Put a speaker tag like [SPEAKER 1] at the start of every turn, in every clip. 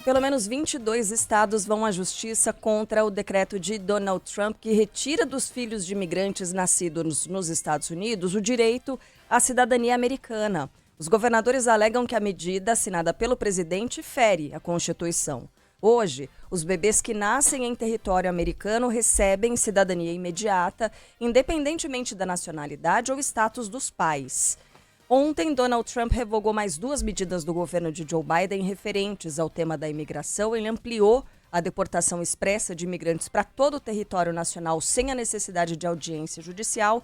[SPEAKER 1] Pelo menos 22 estados vão à justiça contra o decreto de Donald Trump que retira dos filhos de imigrantes nascidos nos Estados Unidos o direito à cidadania americana. Os governadores alegam que a medida assinada pelo presidente fere a Constituição. Hoje, os bebês que nascem em território americano recebem cidadania imediata, independentemente da nacionalidade ou status dos pais. Ontem, Donald Trump revogou mais 2 medidas do governo de Joe Biden referentes ao tema da imigração. Ele ampliou a deportação expressa de imigrantes para todo o território nacional sem a necessidade de audiência judicial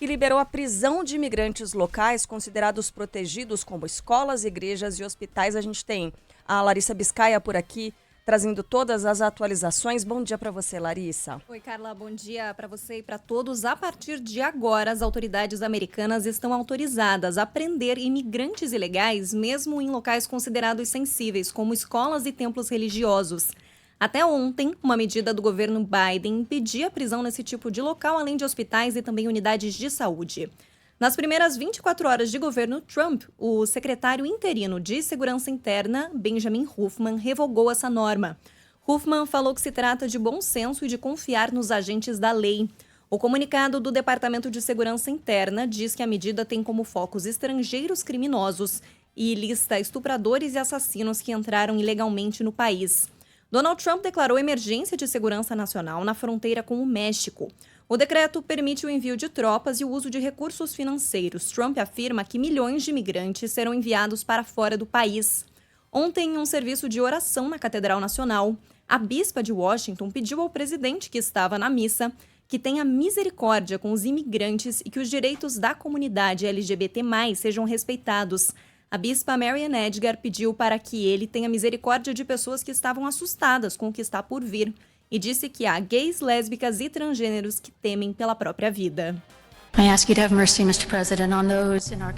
[SPEAKER 1] e liberou a prisão de imigrantes locais considerados protegidos como escolas, igrejas e hospitais. A gente tem a Larissa Biscaia por aqui, trazendo todas as atualizações. Bom dia para você, Larissa.
[SPEAKER 2] Oi, Carla. Bom dia para você e para todos. A partir de agora, as autoridades americanas estão autorizadas a prender imigrantes ilegais, mesmo em locais considerados sensíveis, como escolas e templos religiosos. Até ontem, uma medida do governo Biden impedia a prisão nesse tipo de local, além de hospitais e também unidades de saúde. Nas primeiras 24 horas de governo Trump, o secretário interino de Segurança Interna, Benjamin Huffman, revogou essa norma. Huffman falou que se trata de bom senso e de confiar nos agentes da lei. O comunicado do Departamento de Segurança Interna diz que a medida tem como focos estrangeiros criminosos e lista estupradores e assassinos que entraram ilegalmente no país. Donald Trump declarou emergência de segurança nacional na fronteira com o México. O decreto permite o envio de tropas e o uso de recursos financeiros. Trump afirma que milhões de imigrantes serão enviados para fora do país. Ontem, em um serviço de oração na Catedral Nacional, a bispa de Washington pediu ao presidente que estava na missa que tenha misericórdia com os imigrantes e que os direitos da comunidade LGBT+ sejam respeitados. A bispa Marian Edgar pediu para que ele tenha misericórdia de pessoas que estavam assustadas com o que está por vir e disse que há gays, lésbicas e transgêneros que temem pela própria vida.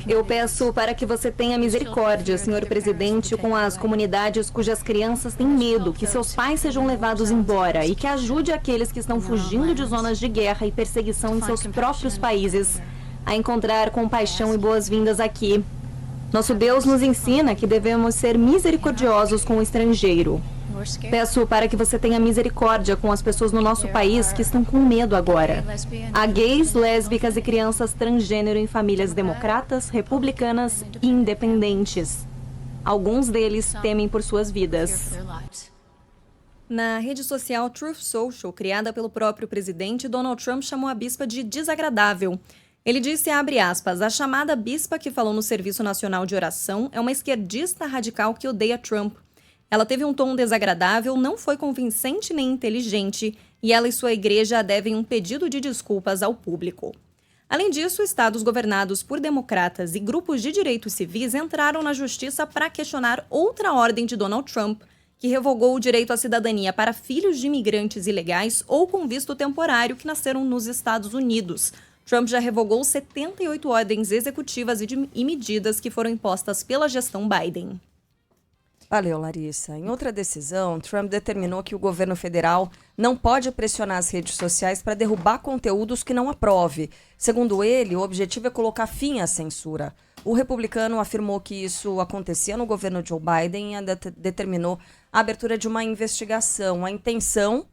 [SPEAKER 2] Eu peço para que você tenha misericórdia, senhor presidente, com as comunidades cujas crianças têm medo, que seus pais sejam levados embora e que ajude aqueles que estão fugindo de zonas de guerra e perseguição em seus próprios países a encontrar compaixão e boas-vindas aqui. Nosso Deus nos ensina que devemos ser misericordiosos com o estrangeiro. Peço para que você tenha misericórdia com as pessoas no nosso país que estão com medo agora. Há gays, lésbicas e crianças transgênero em famílias democratas, republicanas e independentes. Alguns deles temem por suas vidas. Na rede social Truth Social, criada pelo próprio presidente, Donald Trump chamou a bispa de desagradável. Ele disse, abre aspas, a chamada bispa que falou no Serviço Nacional de Oração é uma esquerdista radical que odeia Trump. Ela teve um tom desagradável, não foi convincente nem inteligente, e ela e sua igreja devem um pedido de desculpas ao público. Além disso, estados governados por democratas e grupos de direitos civis entraram na justiça para questionar outra ordem de Donald Trump, que revogou o direito à cidadania para filhos de imigrantes ilegais ou com visto temporário que nasceram nos Estados Unidos. Trump já revogou 78 ordens executivas e medidas que foram impostas pela gestão Biden.
[SPEAKER 1] Valeu, Larissa. Em outra decisão, Trump determinou que o governo federal não pode pressionar as redes sociais para derrubar conteúdos que não aprove. Segundo ele, o objetivo é colocar fim à censura. O republicano afirmou que isso acontecia no governo Joe Biden e ainda determinou a abertura de uma investigação. A intenção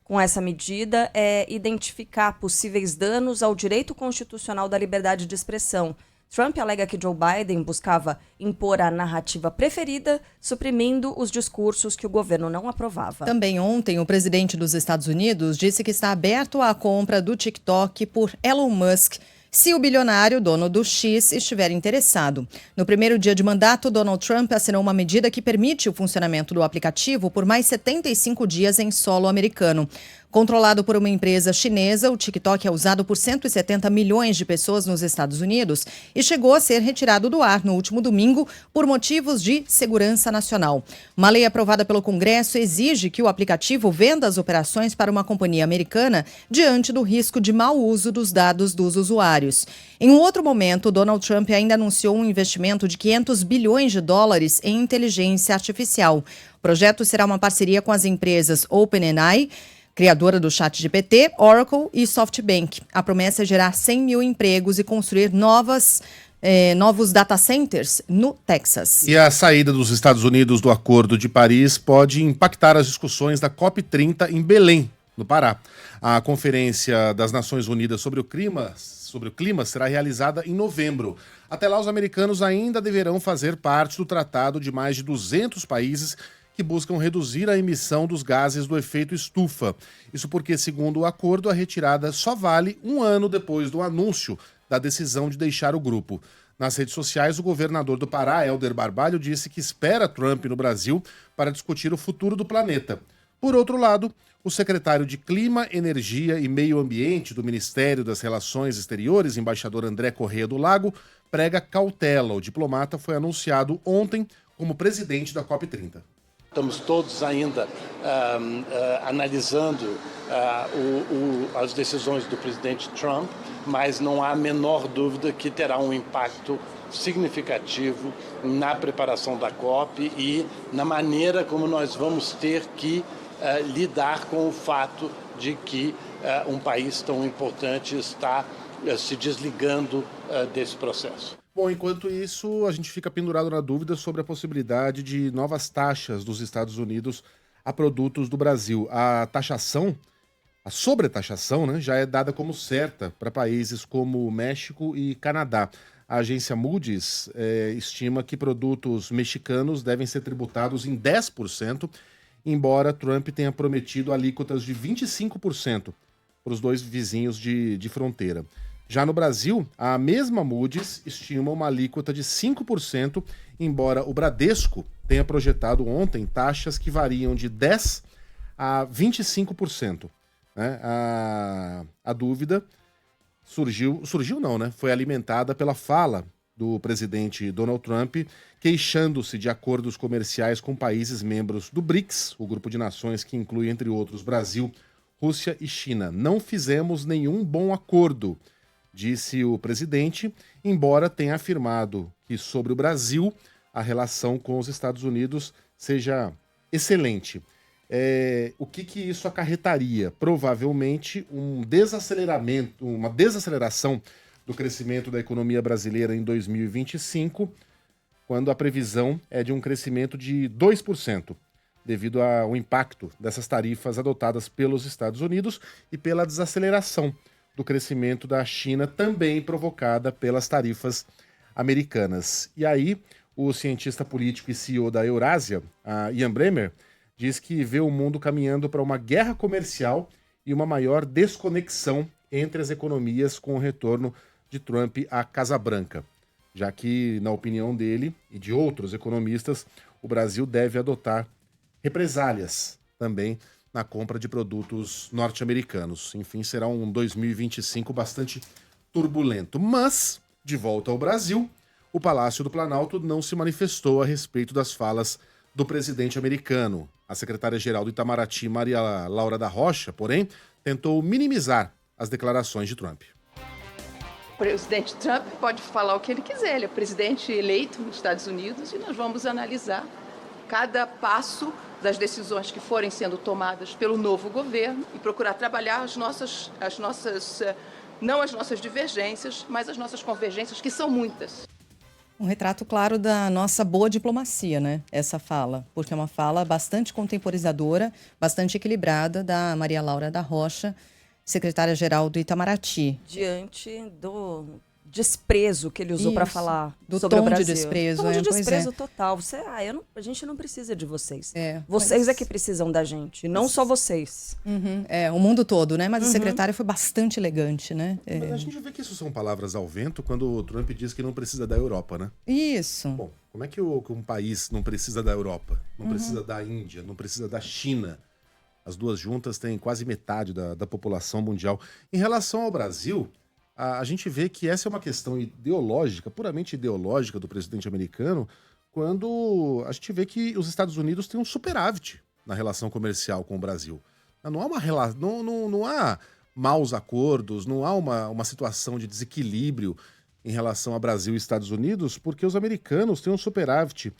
[SPEAKER 1] com essa medida é identificar possíveis danos ao direito constitucional da liberdade de expressão. Trump alega que Joe Biden buscava impor a narrativa preferida, suprimindo os discursos que o governo não aprovava.
[SPEAKER 3] Também ontem, o presidente dos Estados Unidos disse que está aberto à compra do TikTok por Elon Musk, se o bilionário dono do X estiver interessado. No primeiro dia de mandato, Donald Trump assinou uma medida que permite o funcionamento do aplicativo por mais 75 dias em solo americano. Controlado por uma empresa chinesa, o TikTok é usado por 170 milhões de pessoas nos Estados Unidos e chegou a ser retirado do ar no último domingo por motivos de segurança nacional. Uma lei aprovada pelo Congresso exige que o aplicativo venda as operações para uma companhia americana diante do risco de mau uso dos dados dos usuários. Em um outro momento, Donald Trump ainda anunciou um investimento de 500 bilhões de dólares em inteligência artificial. O projeto será uma parceria com as empresas OpenAI, criadora do ChatGPT, Oracle e SoftBank. A promessa é gerar 100 mil empregos e construir novas novos data centers no Texas.
[SPEAKER 4] E a saída dos Estados Unidos do Acordo de Paris pode impactar as discussões da COP30 em Belém, no Pará. A Conferência das Nações Unidas sobre o clima será realizada em novembro. Até lá, os americanos ainda deverão fazer parte do tratado de mais de 200 países que buscam reduzir a emissão dos gases do efeito estufa. Isso porque, segundo o acordo, a retirada só vale um ano depois do anúncio da decisão de deixar o grupo. Nas redes sociais, o governador do Pará, Helder Barbalho, disse que espera Trump no Brasil para discutir o futuro do planeta. Por outro lado, o secretário de Clima, Energia e Meio Ambiente do Ministério das Relações Exteriores, embaixador André Corrêa do Lago, prega cautela. O diplomata foi anunciado ontem como presidente da COP30.
[SPEAKER 5] Estamos todos ainda analisando as decisões do presidente Trump, mas não há a menor dúvida que terá um impacto significativo na preparação da COP e na maneira como nós vamos ter que lidar com o fato de que um país tão importante está se desligando desse processo.
[SPEAKER 4] Bom, enquanto isso, a gente fica pendurado na dúvida sobre a possibilidade de novas taxas dos Estados Unidos a produtos do Brasil. A taxação, a sobretaxação, né, já é dada como certa para países como México e Canadá. A agência Moody's estima que produtos mexicanos devem ser tributados em 10%, embora Trump tenha prometido alíquotas de 25% para os dois vizinhos de fronteira. Já no Brasil, a mesma Moody's estima uma alíquota de 5%, embora o Bradesco tenha projetado ontem taxas que variam de 10% a 25%. Né? A dúvida surgiu não, né? Foi alimentada pela fala do presidente Donald Trump, queixando-se de acordos comerciais com países membros do BRICS, o grupo de nações que inclui, entre outros, Brasil, Rússia e China. Não fizemos nenhum bom acordo, disse o presidente, embora tenha afirmado que sobre o Brasil a relação com os Estados Unidos seja excelente. O que isso acarretaria? Provavelmente uma desaceleração do crescimento da economia brasileira em 2025, quando a previsão é de um crescimento de 2%, devido ao impacto dessas tarifas adotadas pelos Estados Unidos e pela desaceleração do crescimento da China, também provocada pelas tarifas americanas. E aí, o cientista político e CEO da Eurásia, Ian Bremmer, diz que vê o mundo caminhando para uma guerra comercial e uma maior desconexão entre as economias com o retorno de Trump à Casa Branca, já que, na opinião dele e de outros economistas, o Brasil deve adotar represálias também na compra de produtos norte-americanos. Enfim, será um 2025 bastante turbulento. Mas, de volta ao Brasil, o Palácio do Planalto não se manifestou a respeito das falas do presidente americano. A secretária-geral do Itamaraty, Maria Laura da Rocha, porém, tentou minimizar as declarações de Trump.
[SPEAKER 6] O presidente Trump pode falar o que ele quiser, ele é presidente eleito nos Estados Unidos e nós vamos analisar cada passo das decisões que forem sendo tomadas pelo novo governo e procurar trabalhar não as nossas divergências, mas as nossas convergências, que são muitas.
[SPEAKER 3] Um retrato claro da nossa boa diplomacia, né? Essa fala, porque é uma fala bastante contemporizadora, bastante equilibrada da Maria Laura da Rocha, secretária-geral do Itamaraty.
[SPEAKER 1] Diante do desprezo que ele usou para falar
[SPEAKER 3] do
[SPEAKER 1] sobre o
[SPEAKER 3] tom
[SPEAKER 1] Brasil.
[SPEAKER 3] de desprezo.
[SPEAKER 1] Tom de desprezo total. A gente não precisa de vocês. Vocês é que precisam da gente, não só vocês.
[SPEAKER 3] O mundo todo, né? Mas a secretária foi bastante elegante, né?
[SPEAKER 4] Mas a gente vê que isso são palavras ao vento quando o Trump diz que não precisa da Europa, né?
[SPEAKER 3] Isso.
[SPEAKER 4] Bom, como é que um país não precisa da Europa? Não precisa da Índia? Não precisa da China? As duas juntas têm quase metade da população mundial. Em relação ao Brasil, a gente vê que essa é uma questão ideológica, puramente ideológica do presidente americano, quando a gente vê que os Estados Unidos têm um superávit na relação comercial com o Brasil. Não há maus acordos, não há uma situação de desequilíbrio em relação a Brasil e Estados Unidos, porque os americanos têm um superávit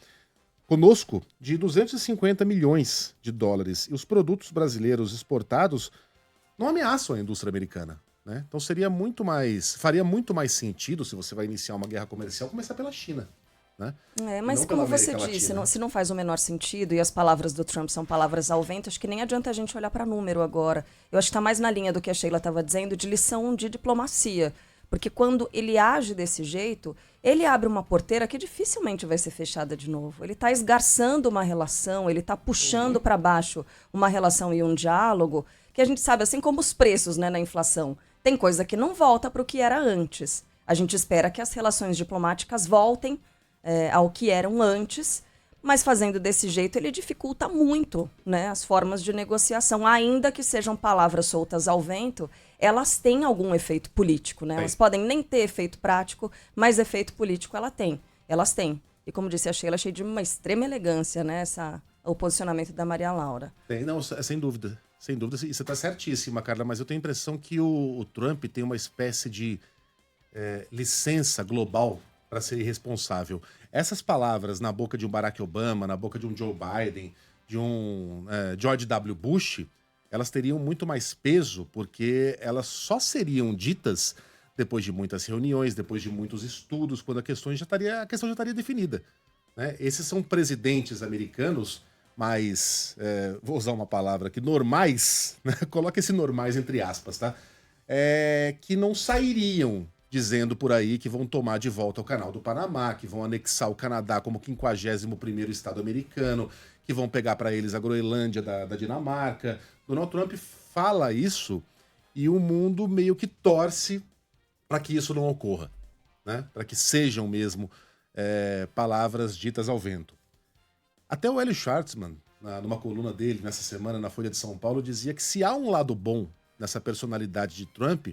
[SPEAKER 4] conosco de 250 milhões de dólares. E os produtos brasileiros exportados não ameaçam a indústria americana. né? Então faria muito mais sentido, se você vai iniciar uma guerra comercial, começar pela China, né?
[SPEAKER 1] Mas como você disse, se não faz o menor sentido, e as palavras do Trump são palavras ao vento, acho que nem adianta a gente olhar para número agora. Eu acho que está mais na linha do que a Sheila estava dizendo, de lição de diplomacia. Porque quando ele age desse jeito, ele abre uma porteira que dificilmente vai ser fechada de novo. Ele está esgarçando uma relação, ele está puxando para baixo uma relação e um diálogo, que a gente sabe, assim como os preços, né, na inflação, tem coisa que não volta para o que era antes. A gente espera que as relações diplomáticas voltem ao que eram antes, mas fazendo desse jeito ele dificulta muito, né, as formas de negociação. Ainda que sejam palavras soltas ao vento, elas têm algum efeito político, né? Elas podem nem ter efeito prático, mas efeito político elas têm. E como disse a Sheila, achei de uma extrema elegância, né, o posicionamento da Maria Laura.
[SPEAKER 4] Não, sem dúvida. Sem dúvida, e você está certíssima, Carla, mas eu tenho a impressão que o Trump tem uma espécie de licença global para ser irresponsável. Essas palavras na boca de um Barack Obama, na boca de um Joe Biden, de um George W. Bush, elas teriam muito mais peso, porque elas só seriam ditas depois de muitas reuniões, depois de muitos estudos, quando a questão já estaria definida, né? Esses são presidentes americanos mais, vou usar uma palavra aqui, normais, né? Coloca esse normais entre aspas, tá? Que não sairiam dizendo por aí que vão tomar de volta o Canal do Panamá, que vão anexar o Canadá como 51º estado americano, que vão pegar para eles a Groenlândia da Dinamarca. Donald Trump fala isso e o mundo meio que torce para que isso não ocorra, né? Para que sejam mesmo palavras ditas ao vento. Até o Hélio Schwartzman, numa coluna dele nessa semana na Folha de São Paulo, dizia que se há um lado bom nessa personalidade de Trump,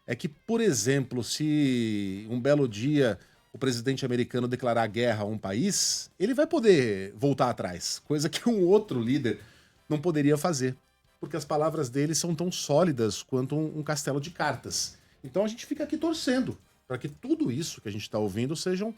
[SPEAKER 4] é que, por exemplo, se um belo dia o presidente americano declarar guerra a um país, ele vai poder voltar atrás, coisa que um outro líder não poderia fazer, porque as palavras dele são tão sólidas quanto um castelo de cartas. Então a gente fica aqui torcendo para que tudo isso que a gente está ouvindo sejam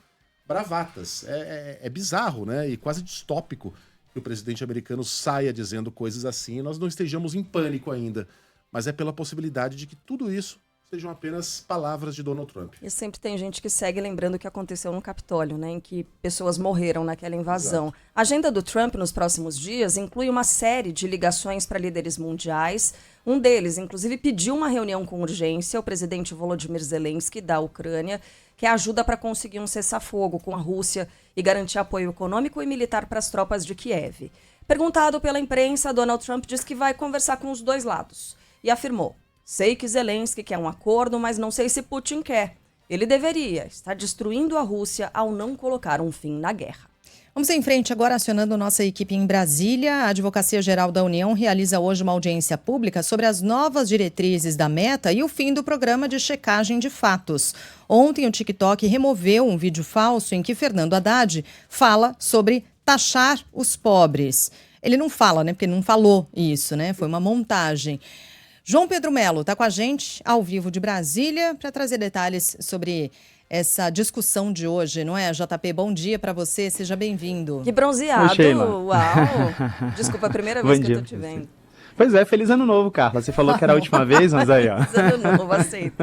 [SPEAKER 4] bravatas. É bizarro, né? E quase distópico que o presidente americano saia dizendo coisas assim e nós não estejamos em pânico ainda. Mas é pela possibilidade de que tudo isso sejam apenas palavras de Donald Trump.
[SPEAKER 1] E sempre tem gente que segue lembrando o que aconteceu no Capitólio, né, em que pessoas morreram naquela invasão. Exato. A agenda do Trump nos próximos dias inclui uma série de ligações para líderes mundiais. Um deles, inclusive, pediu uma reunião com urgência ao presidente Volodymyr Zelensky da Ucrânia, que ajuda para conseguir um cessar-fogo com a Rússia e garantir apoio econômico e militar para as tropas de Kiev. Perguntado pela imprensa, Donald Trump disse que vai conversar com os dois lados e afirmou: sei que Zelensky quer um acordo, mas não sei se Putin quer. Ele deveria estar destruindo a Rússia ao não colocar um fim na guerra.
[SPEAKER 3] Vamos em frente agora, acionando nossa equipe em Brasília. A Advocacia Geral da União realiza hoje uma audiência pública sobre as novas diretrizes da Meta e o fim do programa de checagem de fatos. Ontem, o TikTok removeu um vídeo falso em que Fernando Haddad fala sobre taxar os pobres. Ele não fala, né? Porque ele não falou isso, né? Foi uma montagem. João Pedro Melo está com a gente ao vivo de Brasília para trazer detalhes sobre essa discussão de hoje, não é, JP? Bom dia para você, seja bem-vindo.
[SPEAKER 1] Que bronzeado, uau! Desculpa, a primeira vez que eu tô te vendo.
[SPEAKER 7] Pois é, feliz ano novo, Carla. Você falou que era a última vez, mas aí, ó.
[SPEAKER 1] Feliz ano novo, aceito.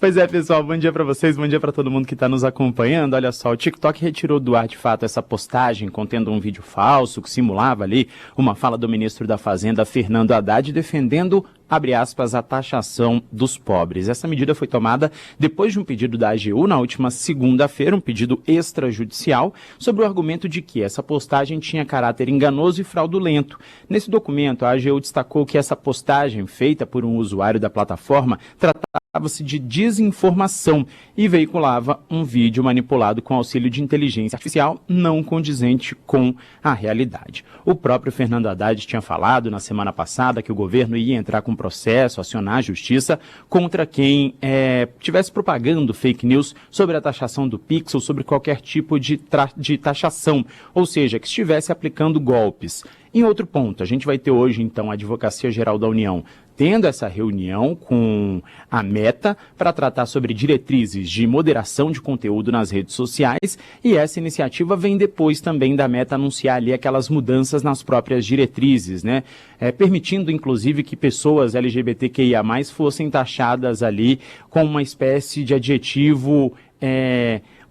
[SPEAKER 7] Pois é, pessoal, bom dia para vocês, bom dia para todo mundo que está nos acompanhando. Olha só, o TikTok retirou do ar, de fato, essa postagem contendo um vídeo falso que simulava ali uma fala do ministro da Fazenda, Fernando Haddad, defendendo, abre aspas, a taxação dos pobres. Essa medida foi tomada depois de um pedido da AGU na última segunda-feira, um pedido extrajudicial, sobre o argumento de que essa postagem tinha caráter enganoso e fraudulento. Nesse documento, a AGU destacou que essa postagem, feita por um usuário da plataforma, tratava-se de desinformação e veiculava um vídeo manipulado com auxílio de inteligência artificial não condizente com a realidade. O próprio Fernando Haddad tinha falado na semana passada que o governo ia entrar com processo, acionar a justiça contra quem estivesse propagando fake news sobre a taxação do Pix ou sobre qualquer tipo de taxação, ou seja, que estivesse aplicando golpes. Em outro ponto, a gente vai ter hoje, então, a Advocacia Geral da União tendo essa reunião com a Meta para tratar sobre diretrizes de moderação de conteúdo nas redes sociais, e essa iniciativa vem depois também da Meta anunciar ali aquelas mudanças nas próprias diretrizes, né? Permitindo, inclusive, que pessoas LGBTQIA+, fossem taxadas ali com uma espécie de adjetivo...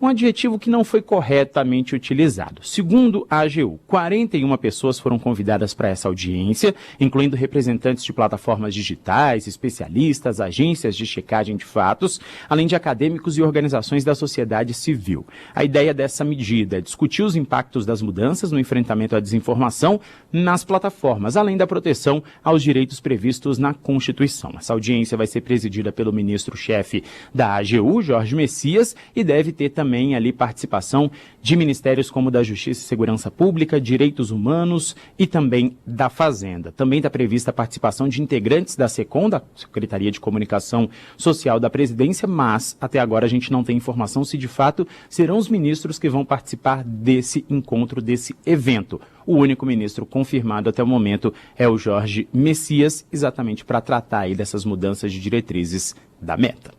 [SPEAKER 7] um adjetivo que não foi corretamente utilizado. Segundo a AGU, 41 pessoas foram convidadas para essa audiência, incluindo representantes de plataformas digitais, especialistas, agências de checagem de fatos, além de acadêmicos e organizações da sociedade civil. A ideia dessa medida é discutir os impactos das mudanças no enfrentamento à desinformação nas plataformas, além da proteção aos direitos previstos na Constituição. Essa audiência vai ser presidida pelo ministro-chefe da AGU, Jorge Messias, e deve ter também ali participação de ministérios como o da Justiça e Segurança Pública, Direitos Humanos e também da Fazenda. Também está prevista a participação de integrantes da SECOM, da Secretaria de Comunicação Social da Presidência, mas até agora a gente não tem informação se de fato serão os ministros que vão participar desse encontro, desse evento. O único ministro confirmado até o momento é o Jorge Messias, exatamente para tratar aí dessas mudanças de diretrizes da Meta.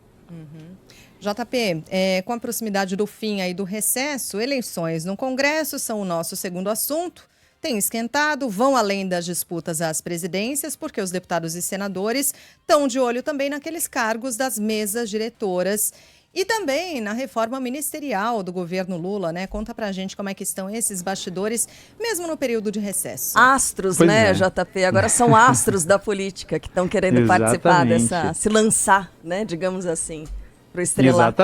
[SPEAKER 3] JP, com a proximidade do fim aí do recesso, eleições no Congresso são o nosso segundo assunto. Tem esquentado, vão além das disputas às presidências, porque os deputados e senadores estão de olho também naqueles cargos das mesas diretoras e também na reforma ministerial do governo Lula, né? Conta pra gente como é que estão esses bastidores, mesmo no período de recesso.
[SPEAKER 1] Astros,
[SPEAKER 7] Pois
[SPEAKER 1] né,
[SPEAKER 7] é.
[SPEAKER 1] JP? Agora são astros da política que estão querendo participar
[SPEAKER 7] Exatamente.
[SPEAKER 1] dessa, se lançar, né, digamos assim, pro estrelato.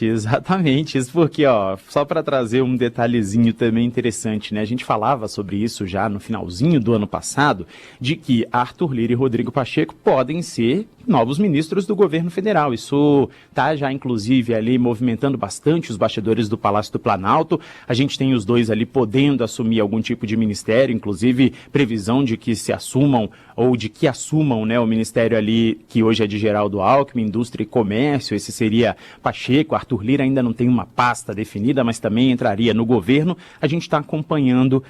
[SPEAKER 7] Exatamente. Isso porque, só para trazer um detalhezinho também interessante, né? A gente falava sobre isso já no finalzinho do ano passado, de que Arthur Lira e Rodrigo Pacheco podem ser novos ministros do governo federal. Isso tá já, inclusive, ali movimentando bastante os bastidores do Palácio do Planalto. A gente tem os dois ali podendo assumir algum tipo de ministério, inclusive previsão de que se assumam, ou de que assumam, né, o ministério ali, que hoje é de Geraldo Alckmin, Indústria e Comércio. Esse seria Pacheco. Arthur Lira ainda não tem uma pasta definida, mas também entraria no governo. A gente está acompanhando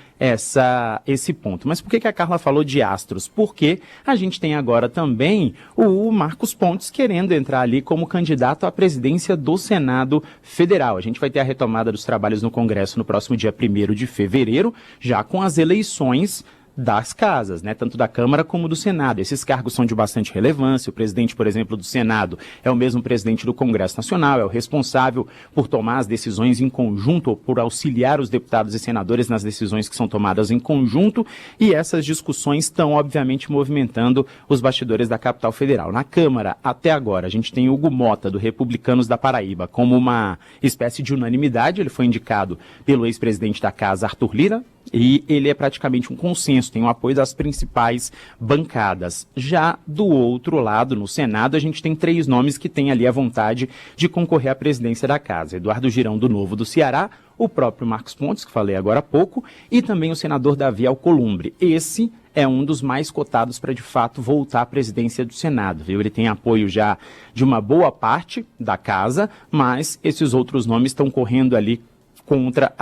[SPEAKER 7] esse ponto. Mas por que a Carla falou de astros? Porque a gente tem agora também o Marcos Pontes querendo entrar ali como candidato à presidência do Senado Federal. A gente vai ter a retomada dos trabalhos no Congresso no próximo dia 1º de fevereiro, já com as eleições das casas, né, tanto da Câmara como do Senado. Esses cargos são de bastante relevância. O presidente, por exemplo, do Senado é o mesmo presidente do Congresso Nacional, é o responsável por tomar as decisões em conjunto, ou por auxiliar os deputados e senadores nas decisões que são tomadas em conjunto, e essas discussões estão, obviamente, movimentando os bastidores da capital federal. Na Câmara, até agora, a gente tem Hugo Mota, do Republicanos da Paraíba, como uma espécie de unanimidade. Ele foi indicado pelo ex-presidente da Casa, Arthur Lira, e ele é praticamente um consenso, tem o apoio das principais bancadas. Já do outro lado, no Senado, a gente tem 3 nomes que têm ali a vontade de concorrer à presidência da casa. Eduardo Girão, do Novo do Ceará, o próprio Marcos Pontes, que falei agora há pouco, e também o senador Davi Alcolumbre. Esse é um dos mais cotados para, de fato, voltar à presidência do Senado, viu? Ele tem apoio já de uma boa parte da casa, mas esses outros nomes estão correndo ali contra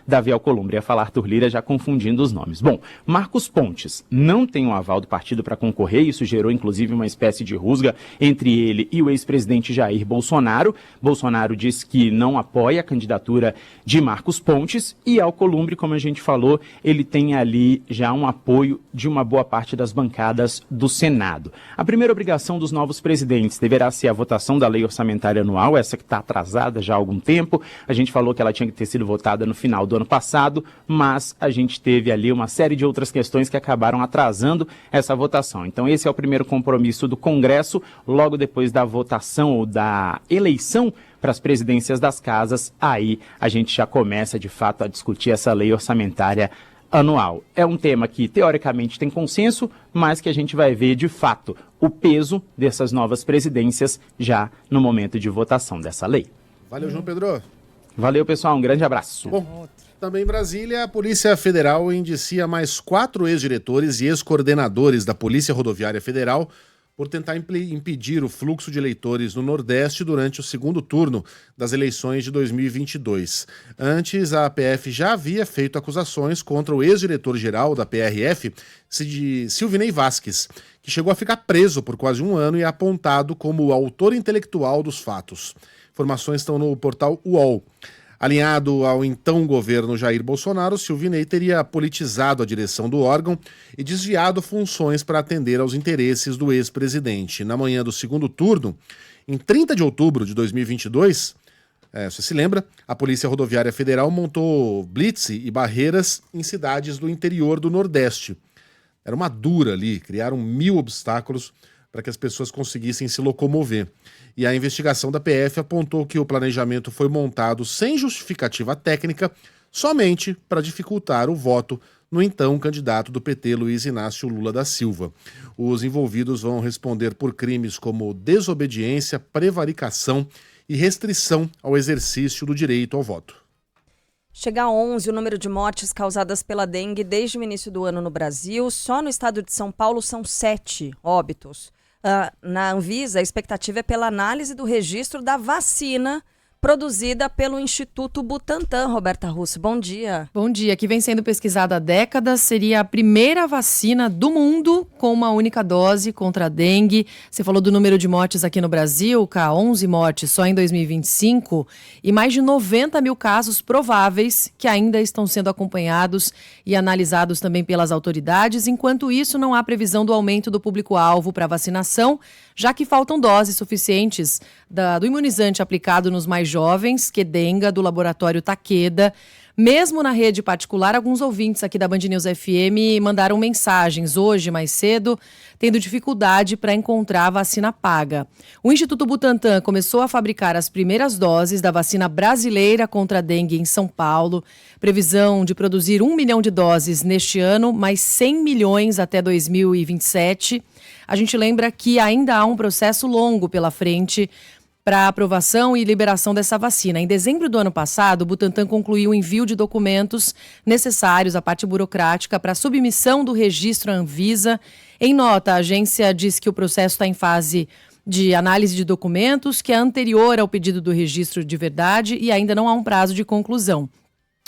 [SPEAKER 7] Davi Alcolumbre. Ia falar Arthur Lira, já confundindo os nomes. Bom, Marcos Pontes não tem um aval do partido para concorrer. Isso gerou, inclusive, uma espécie de rusga entre ele e o ex-presidente Jair Bolsonaro. Bolsonaro disse que não apoia a candidatura de Marcos Pontes, e Alcolumbre, como a gente falou, ele tem ali já um apoio de uma boa parte das bancadas do Senado. A primeira obrigação dos novos presidentes deverá ser a votação da lei orçamentária anual, essa que está atrasada já há algum tempo. A gente falou que ela tinha que ter sido votada no final do ano passado, mas a gente teve ali uma série de outras questões que acabaram atrasando essa votação. Então esse é o primeiro compromisso do Congresso, logo depois da votação ou da eleição para as presidências das casas. Aí a gente já começa de fato a discutir essa lei orçamentária anual. É um tema que teoricamente tem consenso, mas que a gente vai ver de fato o peso dessas novas presidências já no momento de votação dessa lei.
[SPEAKER 4] Valeu, João Pedro.
[SPEAKER 7] Valeu, pessoal. Um grande abraço.
[SPEAKER 4] Bom, também em Brasília, a Polícia Federal indicia mais 4 ex-diretores e ex-coordenadores da Polícia Rodoviária Federal por tentar impedir o fluxo de eleitores no Nordeste durante o segundo turno das eleições de 2022. Antes, a PF já havia feito acusações contra o ex-diretor-geral da PRF, Silvinei Vasquez, que chegou a ficar preso por quase um ano e é apontado como o autor intelectual dos fatos. Informações estão no portal UOL. Alinhado ao então governo Jair Bolsonaro, Silvinei teria politizado a direção do órgão e desviado funções para atender aos interesses do ex-presidente. Na manhã do segundo turno, em 30 de outubro de 2022, você se lembra, a Polícia Rodoviária Federal montou blitz e barreiras em cidades do interior do Nordeste. Era uma dura ali, criaram 1000 obstáculos para que as pessoas conseguissem se locomover. E a investigação da PF apontou que o planejamento foi montado sem justificativa técnica, somente para dificultar o voto no então candidato do PT, Luiz Inácio Lula da Silva. Os envolvidos vão responder por crimes como desobediência, prevaricação e restrição ao exercício do direito ao voto.
[SPEAKER 1] Chega a 11 o número de mortes causadas pela dengue desde o início do ano no Brasil. Só no estado de São Paulo são 7 óbitos. Na Anvisa, a expectativa é pela análise do registro da vacina produzida pelo Instituto Butantan. Roberta Russo, bom dia.
[SPEAKER 8] Bom dia. Que vem sendo pesquisada há décadas, seria a primeira vacina do mundo com uma única dose contra a dengue. Você falou do número de mortes aqui no Brasil, 11 mortes só em 2025 e mais de 90 mil casos prováveis que ainda estão sendo acompanhados e analisados também pelas autoridades. Enquanto isso, não há previsão do aumento do público-alvo para vacinação, já que faltam doses suficientes do imunizante aplicado nos mais jovens, Qdenga, do laboratório Takeda. Mesmo na rede particular, alguns ouvintes aqui da Band News FM mandaram mensagens hoje, mais cedo, tendo dificuldade para encontrar a vacina paga. O Instituto Butantan começou a fabricar as primeiras doses da vacina brasileira contra a dengue em São Paulo. Previsão de produzir 1 milhão de doses neste ano, mais 100 milhões até 2027. A gente lembra que ainda há um processo longo pela frente para aprovação e liberação dessa vacina. Em dezembro do ano passado, o Butantan concluiu o envio de documentos necessários, a parte burocrática, para a submissão do registro à Anvisa. Em nota, a agência diz que o processo está em fase de análise de documentos, que é anterior ao pedido do registro de verdade e ainda não há um prazo de conclusão.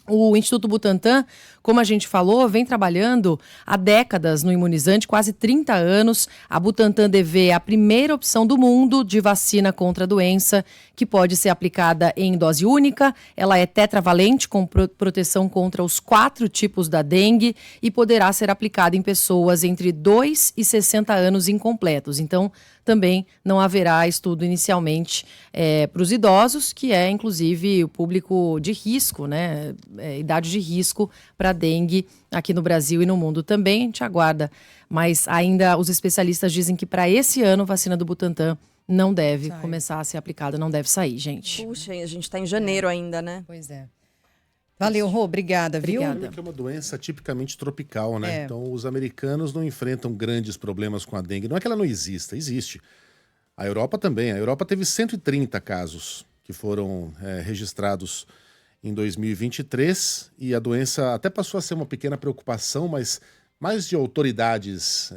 [SPEAKER 8] O Instituto Butantan, como a gente falou, vem trabalhando há décadas no imunizante, quase 30 anos. A Butantan DV é a primeira opção do mundo de vacina contra a doença, que pode ser aplicada em dose única. Ela é tetravalente, com proteção contra os 4 tipos da dengue e poderá ser aplicada em pessoas entre 2 e 60 anos incompletos. Então, também não haverá estudo inicialmente para os idosos, que é, inclusive, o público de risco, né? Idade de risco para dengue aqui no Brasil e no mundo também. A gente aguarda, mas ainda os especialistas dizem que para esse ano a vacina do Butantan não deve começar a ser aplicada, não deve sair, gente.
[SPEAKER 1] Puxa, a gente está em janeiro ainda, né?
[SPEAKER 3] Pois é. Valeu, Rô, obrigada, viu?
[SPEAKER 4] Obrigada. É uma doença tipicamente tropical, né? Então, os americanos não enfrentam grandes problemas com a dengue. Não é que ela não exista, existe. A Europa também. A Europa teve 130 casos que foram registrados em 2023 e a doença até passou a ser uma pequena preocupação, mas mais de autoridades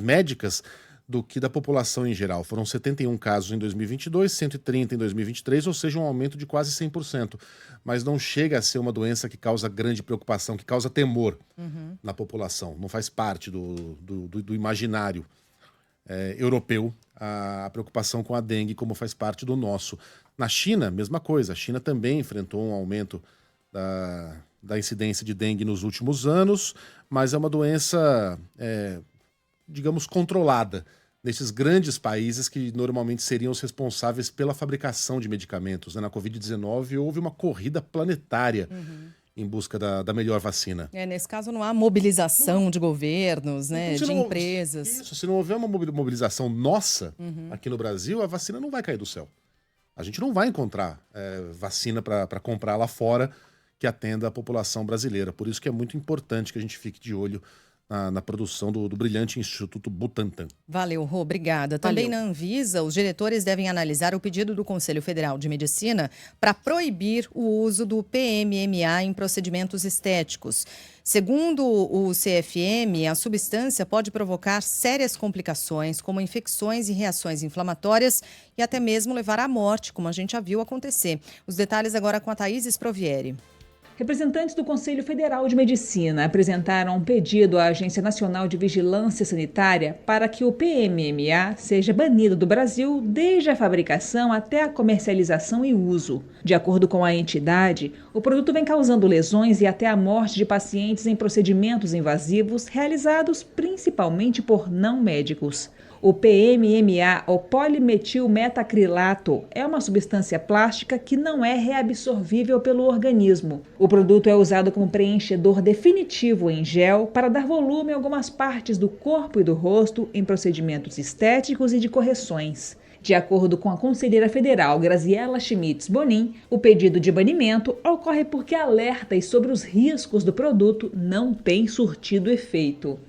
[SPEAKER 4] médicas do que da população em geral. Foram 71 casos em 2022, 130 em 2023, ou seja, um aumento de quase 100%. Mas não chega a ser uma doença que causa grande preocupação, que causa temor na população. Não faz parte do imaginário europeu a preocupação com a dengue, como faz parte do nosso. Na China, mesma coisa. A China também enfrentou um aumento da incidência de dengue nos últimos anos, mas é uma doença, digamos, controlada nesses grandes países que normalmente seriam os responsáveis pela fabricação de medicamentos. Na Covid-19 houve uma corrida planetária em busca da melhor vacina.
[SPEAKER 3] Nesse caso não há mobilização de governos, né, de empresas.
[SPEAKER 4] Isso, se não houver uma mobilização nossa aqui no Brasil, a vacina não vai cair do céu. A gente não vai encontrar vacina para comprar lá fora que atenda a população brasileira. Por isso que é muito importante que a gente fique de olho na produção do brilhante Instituto Butantan.
[SPEAKER 3] Valeu, Rô, obrigada. Também na Anvisa, os diretores devem analisar o pedido do Conselho Federal de Medicina para proibir o uso do PMMA em procedimentos estéticos. Segundo o CFM, a substância pode provocar sérias complicações, como infecções e reações inflamatórias e até mesmo levar à morte, como a gente já viu acontecer. Os detalhes agora com a Thaís Sprovieri.
[SPEAKER 9] Representantes do Conselho Federal de Medicina apresentaram um pedido à Agência Nacional de Vigilância Sanitária para que o PMMA seja banido do Brasil desde a fabricação até a comercialização e uso. De acordo com a entidade, o produto vem causando lesões e até a morte de pacientes em procedimentos invasivos realizados principalmente por não médicos. O PMMA, ou polimetilmetacrilato, é uma substância plástica que não é reabsorvível pelo organismo. O produto é usado como preenchedor definitivo em gel para dar volume a algumas partes do corpo e do rosto em procedimentos estéticos e de correções. De acordo com a conselheira federal Graziela Schmitz Bonin, o pedido de banimento ocorre porque alertas sobre os riscos do produto não têm surtido efeito.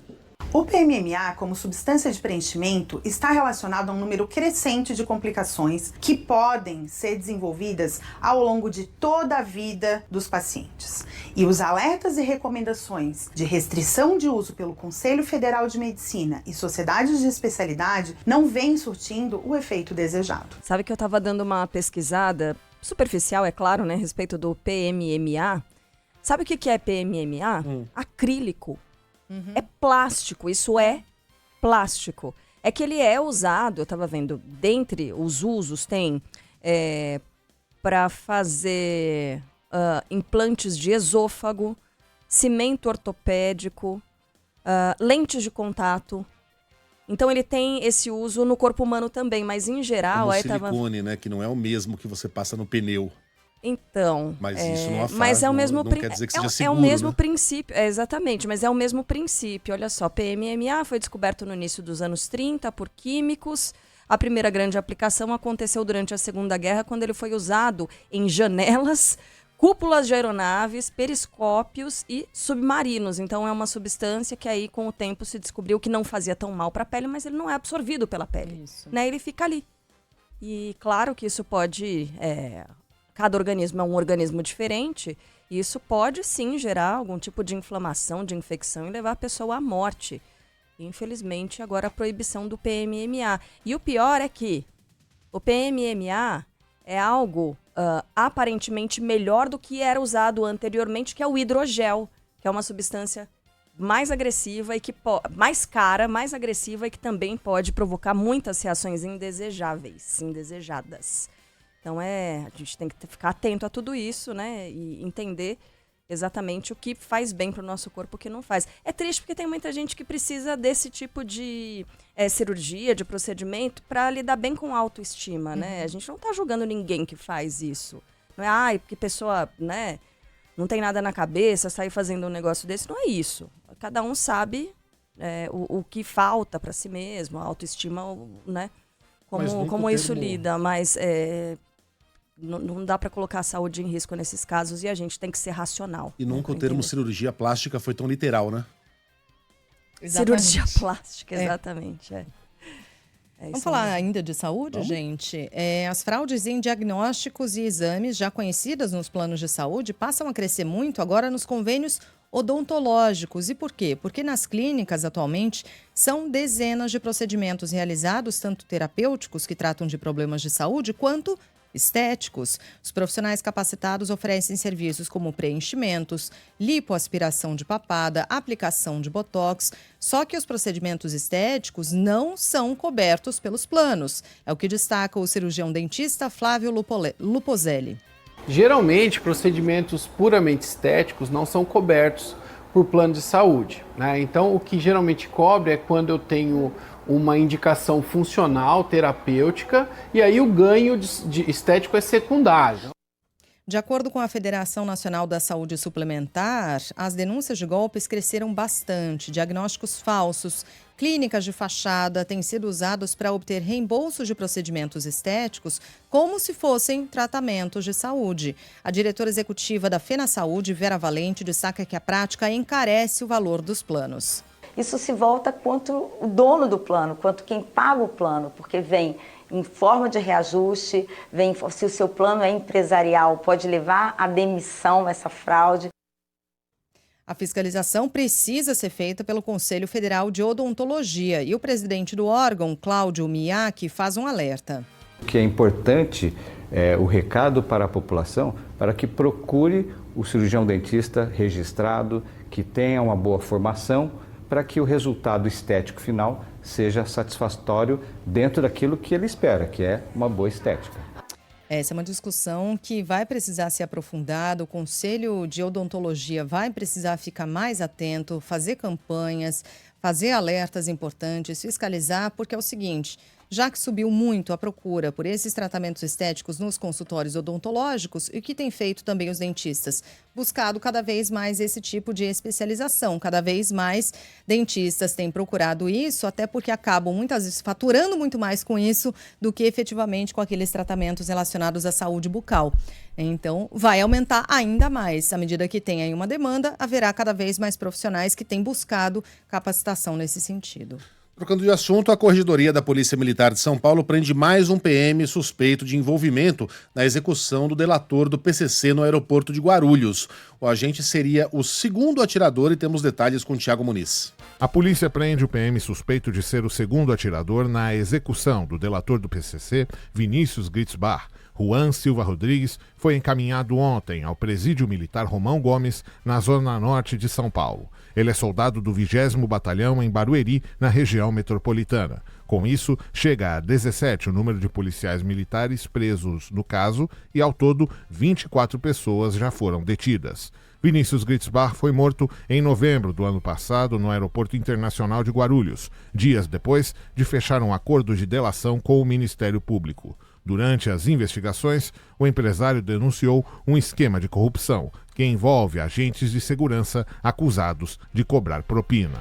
[SPEAKER 10] O PMMA, como substância de preenchimento, está relacionado a um número crescente de complicações que podem ser desenvolvidas ao longo de toda a vida dos pacientes. E os alertas e recomendações de restrição de uso pelo Conselho Federal de Medicina e sociedades de especialidade não vêm surtindo o efeito desejado.
[SPEAKER 1] Sabe que eu estava dando uma pesquisada superficial, é claro, né, a respeito do PMMA. Sabe o que é PMMA? Acrílico. É plástico, isso é plástico. É que ele é usado, eu estava vendo, dentre os usos tem para fazer implantes de esôfago, cimento ortopédico, lentes de contato. Então ele tem esse uso no corpo humano também, mas em geral...
[SPEAKER 4] Como silicone, né? Que não é o mesmo que você passa no pneu.
[SPEAKER 1] Então,
[SPEAKER 4] mas isso não afasta,
[SPEAKER 1] mas é o mesmo
[SPEAKER 4] não quer dizer que seja seguro,
[SPEAKER 1] é o mesmo
[SPEAKER 4] né?
[SPEAKER 1] princípio, exatamente, mas é o mesmo princípio. Olha só, PMMA foi descoberto no início dos anos 30 por químicos. A primeira grande aplicação aconteceu durante a Segunda Guerra, quando ele foi usado em janelas, cúpulas de aeronaves, periscópios e submarinos. Então é uma substância que aí com o tempo se descobriu que não fazia tão mal para a pele, mas ele não é absorvido pela pele, né? Ele fica ali. E claro que isso pode... Cada organismo é um organismo diferente, e isso pode sim gerar algum tipo de inflamação, de infecção e levar a pessoa à morte. Infelizmente, agora a proibição do PMMA. E o pior é que o PMMA é algo aparentemente melhor do que era usado anteriormente, que é o hidrogel, que é uma substância mais agressiva e que mais cara, mais agressiva e que também pode provocar muitas reações indesejadas. Então a gente tem que ficar atento a tudo isso, né? E entender exatamente o que faz bem para o nosso corpo e o que não faz. É triste porque tem muita gente que precisa desse tipo de cirurgia, de procedimento, para lidar bem com a autoestima, né? A gente não está julgando ninguém que faz isso. Não é, porque pessoa, né, não tem nada na cabeça, sair fazendo um negócio desse. Não é isso. Cada um sabe o que falta para si mesmo, a autoestima, né? Como isso lida, mas... Não dá para colocar a saúde em risco nesses casos e a gente tem que ser racional.
[SPEAKER 4] E nunca o termo cirurgia plástica foi tão literal, né?
[SPEAKER 3] Exatamente.
[SPEAKER 1] Cirurgia plástica, exatamente.
[SPEAKER 3] Vamos falar ainda de saúde, gente? As fraudes em diagnósticos e exames já conhecidas nos planos de saúde passam a crescer muito agora nos convênios odontológicos. E por quê? Porque nas clínicas, atualmente, são dezenas de procedimentos realizados, tanto terapêuticos, que tratam de problemas de saúde, quanto estéticos. Os profissionais capacitados oferecem serviços como preenchimentos, lipoaspiração de papada, aplicação de botox. Só que os procedimentos estéticos não são cobertos pelos planos. É o que destaca o cirurgião dentista Flávio Lupozelli.
[SPEAKER 11] Geralmente, procedimentos puramente estéticos não são cobertos por plano de saúde, né? Então, o que geralmente cobre é quando eu tenho uma indicação funcional, terapêutica, e aí o ganho de estético é secundário.
[SPEAKER 3] De acordo com a Federação Nacional da Saúde Suplementar, as denúncias de golpes cresceram bastante. Diagnósticos falsos, clínicas de fachada têm sido usados para obter reembolsos de procedimentos estéticos como se fossem tratamentos de saúde. A diretora executiva da FenaSaúde, Vera Valente, destaca que a prática encarece o valor dos planos.
[SPEAKER 12] isso se volta quanto o dono do plano, quanto quem paga o plano, porque vem em forma de reajuste, se o seu plano é empresarial, pode levar à demissão essa fraude.
[SPEAKER 3] A fiscalização precisa ser feita pelo Conselho Federal de Odontologia e o presidente do órgão, Cláudio Miyake, faz um alerta.
[SPEAKER 13] O que é importante é o recado para a população para que procure o cirurgião dentista registrado, que tenha uma boa formação, para que o resultado estético final seja satisfatório dentro daquilo que ele espera, que é uma boa estética.
[SPEAKER 3] Essa é uma discussão que vai precisar ser aprofundada, o Conselho de Odontologia vai precisar ficar mais atento, fazer campanhas, fazer alertas importantes, fiscalizar, porque é o seguinte, já que subiu muito a procura por esses tratamentos estéticos nos consultórios odontológicos, e que tem feito também os dentistas, buscado cada vez mais esse tipo de especialização, cada vez mais dentistas têm procurado isso, até porque acabam muitas vezes faturando muito mais com isso do que efetivamente com aqueles tratamentos relacionados à saúde bucal. Então, vai aumentar ainda mais. À medida que tem aí uma demanda, haverá cada vez mais profissionais que têm buscado capacitação nesse sentido.
[SPEAKER 4] Trocando de assunto, a Corregedoria da Polícia Militar de São Paulo prende mais um PM suspeito de envolvimento na execução do delator do PCC no aeroporto de Guarulhos. O agente seria o segundo atirador e temos detalhes com Thiago Muniz.
[SPEAKER 14] A polícia prende o PM suspeito de ser o segundo atirador na execução do delator do PCC, Vinícius Gritzbach. Juan Silva Rodrigues foi encaminhado ontem ao Presídio Militar Romão Gomes, na zona norte de São Paulo. Ele é soldado do 20º Batalhão em Barueri, na região metropolitana. Com isso, chega a 17 o número de policiais militares presos no caso e, ao todo, 24 pessoas já foram detidas. Vinícius Gritzbach foi morto em novembro do ano passado no Aeroporto Internacional de Guarulhos, dias depois de fechar um acordo de delação com o Ministério Público. Durante as investigações, o empresário denunciou um esquema de corrupção que envolve agentes de segurança acusados de cobrar propina.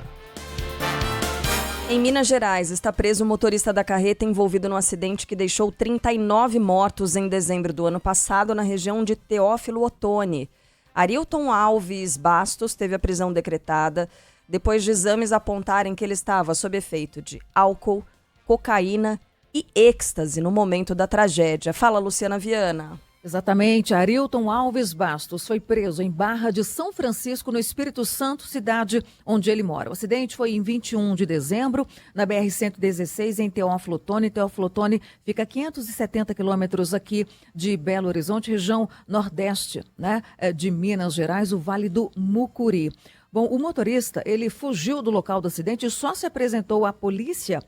[SPEAKER 1] Em Minas Gerais, está preso o motorista da carreta envolvido no acidente que deixou 39 mortos em dezembro do ano passado na região de Teófilo Otoni. Arilton Alves Bastos teve a prisão decretada depois de exames apontarem que ele estava sob efeito de álcool, cocaína e êxtase no momento da tragédia. Fala, Luciana Viana.
[SPEAKER 15] Exatamente, Arilton Alves Bastos foi preso em Barra de São Francisco, no Espírito Santo, cidade onde ele mora. O acidente foi em 21 de dezembro, na BR-116, em Teófilo Otoni. Teófilo Otoni fica a 570 quilômetros aqui de Belo Horizonte, região nordeste, né, de Minas Gerais, o Vale do Mucuri. Bom, o motorista, ele fugiu do local do acidente e só se apresentou à polícia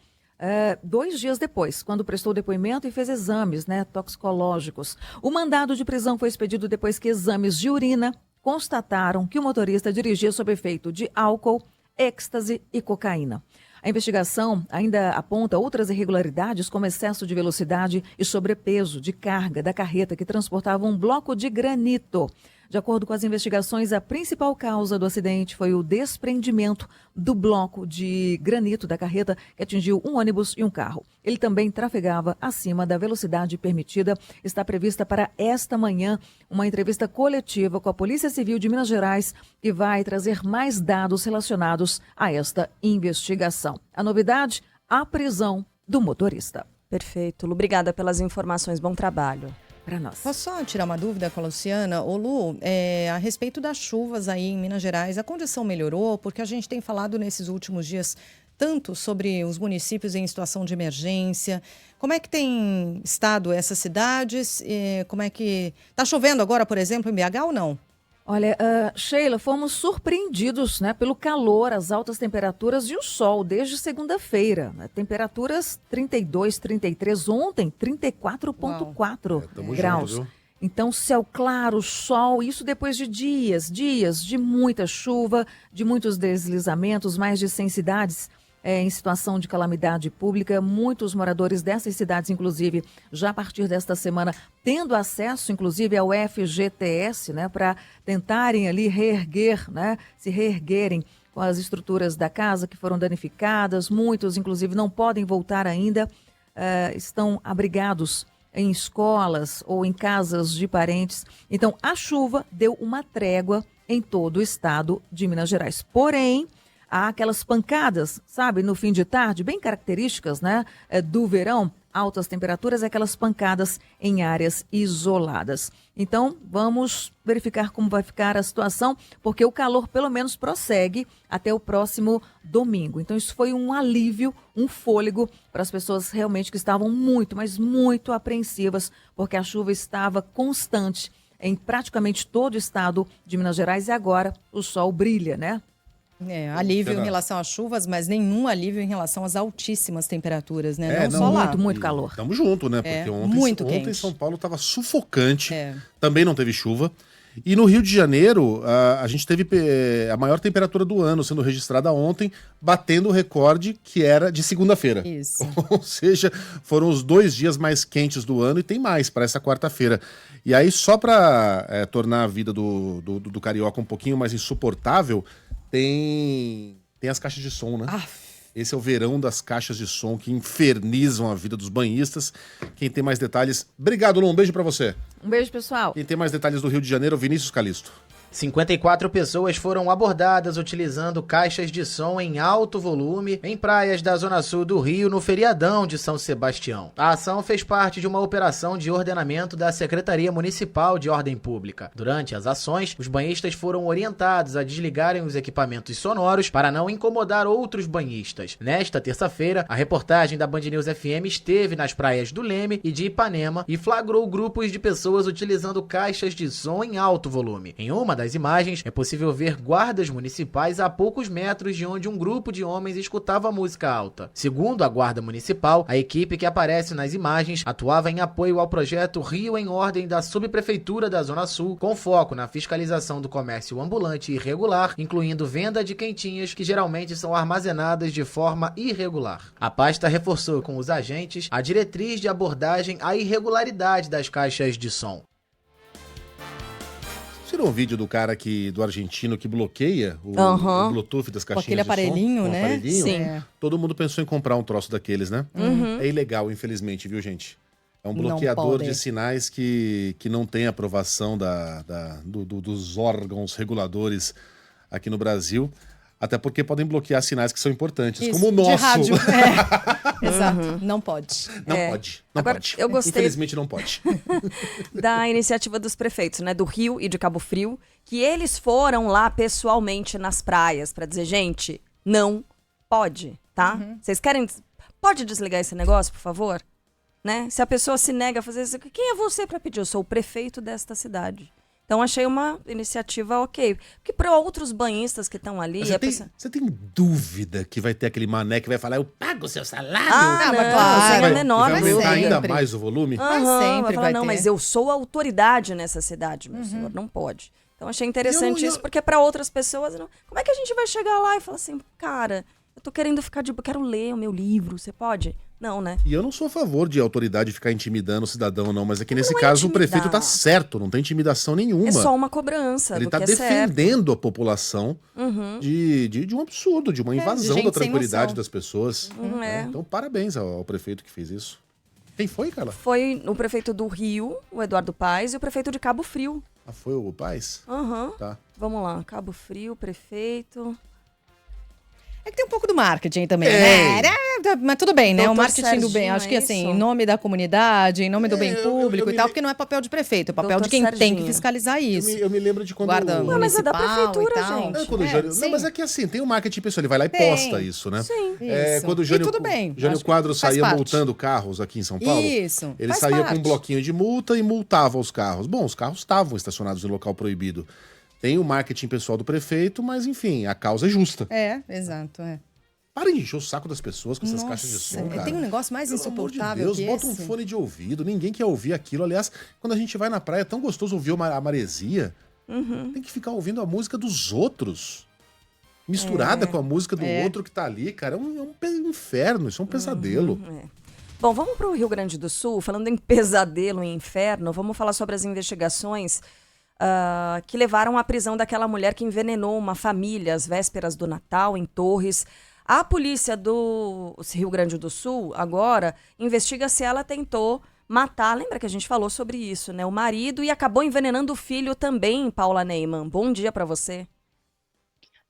[SPEAKER 15] 2 dias depois, quando prestou depoimento e fez exames, né, toxicológicos. O mandado de prisão foi expedido depois que exames de urina constataram que o motorista dirigia sob efeito de álcool, êxtase e cocaína. A investigação ainda aponta outras irregularidades, como excesso de velocidade e sobrepeso de carga da carreta que transportava um bloco de granito. De acordo com as investigações, a principal causa do acidente foi o desprendimento do bloco de granito da carreta que atingiu um ônibus e um carro. Ele também trafegava acima da velocidade permitida. Está prevista para esta manhã uma entrevista coletiva com a Polícia Civil de Minas Gerais, que vai trazer mais dados relacionados a esta investigação. A novidade, a prisão do motorista.
[SPEAKER 1] Perfeito. Lu, obrigada pelas informações. Bom trabalho.
[SPEAKER 3] Posso só tirar uma dúvida com a Luciana? Ô Lu, a respeito das chuvas aí em Minas Gerais, a condição melhorou? Porque a gente tem falado nesses últimos dias tanto sobre os municípios em situação de emergência. Como é que tem estado essas cidades? Como é que... Está chovendo agora, por exemplo, em BH ou não?
[SPEAKER 15] Olha, Sheila, fomos surpreendidos, né, pelo calor, as altas temperaturas e o sol desde segunda-feira. Temperaturas 32, 33, ontem 34,4 graus.
[SPEAKER 4] Junto,
[SPEAKER 15] então, céu claro, sol, isso depois de dias de muita chuva, de muitos deslizamentos, mais de 100 cidades em situação de calamidade pública. Muitos moradores dessas cidades, inclusive, já a partir desta semana, tendo acesso, inclusive, ao FGTS, né, para tentarem ali reerguer, né, se reerguerem com as estruturas da casa que foram danificadas. Muitos, inclusive, não podem voltar ainda, estão abrigados em escolas ou em casas de parentes. Então, a chuva deu uma trégua em todo o estado de Minas Gerais. Porém, há aquelas pancadas, sabe, no fim de tarde, bem características, né, do verão, altas temperaturas, aquelas pancadas em áreas isoladas. Então, vamos verificar como vai ficar a situação, porque o calor pelo menos prossegue até o próximo domingo. Então, isso foi um alívio, um fôlego para as pessoas realmente que estavam muito, mas muito apreensivas, porque a chuva estava constante em praticamente todo o estado de Minas Gerais e agora o sol brilha, né?
[SPEAKER 3] Alívio em relação às chuvas, mas nenhum alívio em relação às altíssimas temperaturas, né? Não só lá.
[SPEAKER 15] Muito calor.
[SPEAKER 4] Tamo junto, né? Porque ontem São Paulo tava sufocante, também não teve chuva. E no Rio de Janeiro, a gente teve a maior temperatura do ano sendo registrada ontem, batendo o recorde que era de segunda-feira.
[SPEAKER 3] Isso.
[SPEAKER 4] Ou seja, foram os 2 dias mais quentes do ano e tem mais para essa quarta-feira. E aí, só para tornar a vida do carioca um pouquinho mais insuportável, tem as caixas de som, né? Esse é o verão das caixas de som que infernizam a vida dos banhistas. Quem tem mais detalhes... Obrigado, Lu. Um beijo pra você.
[SPEAKER 15] Um beijo, pessoal.
[SPEAKER 4] Quem tem mais detalhes do Rio de Janeiro, Vinícius Calisto.
[SPEAKER 16] 54 pessoas foram abordadas utilizando caixas de som em alto volume em praias da Zona Sul do Rio no feriadão de São Sebastião. A ação fez parte de uma operação de ordenamento da Secretaria Municipal de Ordem Pública. Durante as ações, os banhistas foram orientados a desligarem os equipamentos sonoros para não incomodar outros banhistas. Nesta terça-feira, a reportagem da Band News FM esteve nas praias do Leme e de Ipanema e flagrou grupos de pessoas utilizando caixas de som em alto volume. Em uma das imagens, é possível ver guardas municipais a poucos metros de onde um grupo de homens escutava música alta. Segundo a Guarda Municipal, a equipe que aparece nas imagens atuava em apoio ao projeto Rio em Ordem da Subprefeitura da Zona Sul, com foco na fiscalização do comércio ambulante irregular, incluindo venda de quentinhas que geralmente são armazenadas de forma irregular. A pasta reforçou com os agentes a diretriz de abordagem à irregularidade das caixas de som.
[SPEAKER 4] Viram um vídeo do cara do argentino que bloqueia o Bluetooth das caixinhas
[SPEAKER 3] aquele aparelhinho,
[SPEAKER 4] de som?
[SPEAKER 3] né?
[SPEAKER 4] Aparelhinho?
[SPEAKER 3] Sim.
[SPEAKER 4] Todo mundo pensou em comprar um troço daqueles, né? É ilegal, infelizmente, viu, gente? É um bloqueador de sinais que não tem aprovação dos órgãos reguladores aqui no Brasil. Até porque podem bloquear sinais que são importantes, como o nosso.
[SPEAKER 3] De rádio. Exato. Não pode.
[SPEAKER 4] Não pode. Não
[SPEAKER 1] Agora,
[SPEAKER 4] pode.
[SPEAKER 1] eu gostei
[SPEAKER 4] Infelizmente não pode.
[SPEAKER 1] da iniciativa dos prefeitos, né, do Rio e de Cabo Frio, que eles foram lá pessoalmente nas praias para dizer, gente, não pode, tá? Vocês querem... Pode desligar esse negócio, por favor? Né? Se a pessoa se nega a fazer isso, quem é você para pedir? Eu sou o prefeito desta cidade. Então, achei uma iniciativa ok. Porque para outros banhistas que estão ali...
[SPEAKER 4] Você tem dúvida que vai ter aquele mané que vai falar, eu pago o seu salário?
[SPEAKER 1] Não,
[SPEAKER 4] claro.
[SPEAKER 1] Sem a menor
[SPEAKER 4] vai aumentar ainda mais o volume?
[SPEAKER 1] Vai falar, não, mas eu sou a autoridade nessa cidade, meu senhor, não pode. Então, achei interessante isso, porque para outras pessoas... Não... Como é que a gente vai chegar lá e falar assim, cara, eu tô querendo ficar de... Eu quero ler o meu livro, você pode? Não, né?
[SPEAKER 4] E eu não sou a favor de autoridade ficar intimidando o cidadão, não. Mas é que nesse caso o prefeito tá certo, não tem intimidação nenhuma.
[SPEAKER 1] É só uma cobrança.
[SPEAKER 4] Ele tá defendendo a população de um absurdo, de uma invasão da tranquilidade das pessoas. Então, parabéns ao prefeito que fez isso. Quem foi, Carla?
[SPEAKER 1] Foi o prefeito do Rio, o Eduardo Paes, e o prefeito de Cabo Frio.
[SPEAKER 4] Ah, foi o Paes?
[SPEAKER 1] Tá. Vamos lá, Cabo Frio, prefeito...
[SPEAKER 3] É que tem um pouco do marketing também, né? Mas tudo bem, né? O marketing do bem. Acho que assim, em nome da comunidade, em nome do bem público e tal, porque não é papel de prefeito, é papel de quem tem que fiscalizar isso.
[SPEAKER 4] Eu me lembro de quando...
[SPEAKER 3] Guarda
[SPEAKER 1] mas é da prefeitura, gente.
[SPEAKER 4] Não, mas é que assim, tem o marketing pessoal, ele vai lá e posta isso, né?
[SPEAKER 1] Sim.
[SPEAKER 4] Quando o Jânio Quadros saía multando carros aqui em São Paulo, ele saía com um bloquinho de multa e multava os carros. Bom, os carros estavam estacionados em local proibido. Tem o marketing pessoal do prefeito, mas enfim, a causa é justa.
[SPEAKER 3] Exato.
[SPEAKER 4] Parem de encher o saco das pessoas com essas caixas de som, cara.
[SPEAKER 3] Tem um negócio mais insuportável
[SPEAKER 4] Deus, bota um fone de ouvido, ninguém quer ouvir aquilo. Aliás, quando a gente vai na praia, é tão gostoso ouvir a maresia. Tem que ficar ouvindo a música dos outros. Misturada com a música do outro que tá ali, cara. É um inferno, isso é um pesadelo.
[SPEAKER 1] Bom, vamos pro Rio Grande do Sul. Falando em pesadelo e inferno, vamos falar sobre as investigações que levaram à prisão daquela mulher que envenenou uma família às vésperas do Natal em Torres. A polícia do Rio Grande do Sul agora investiga se ela tentou matar, lembra que a gente falou sobre isso, né? O marido e acabou envenenando o filho também, Paula Neyman. Bom dia para você.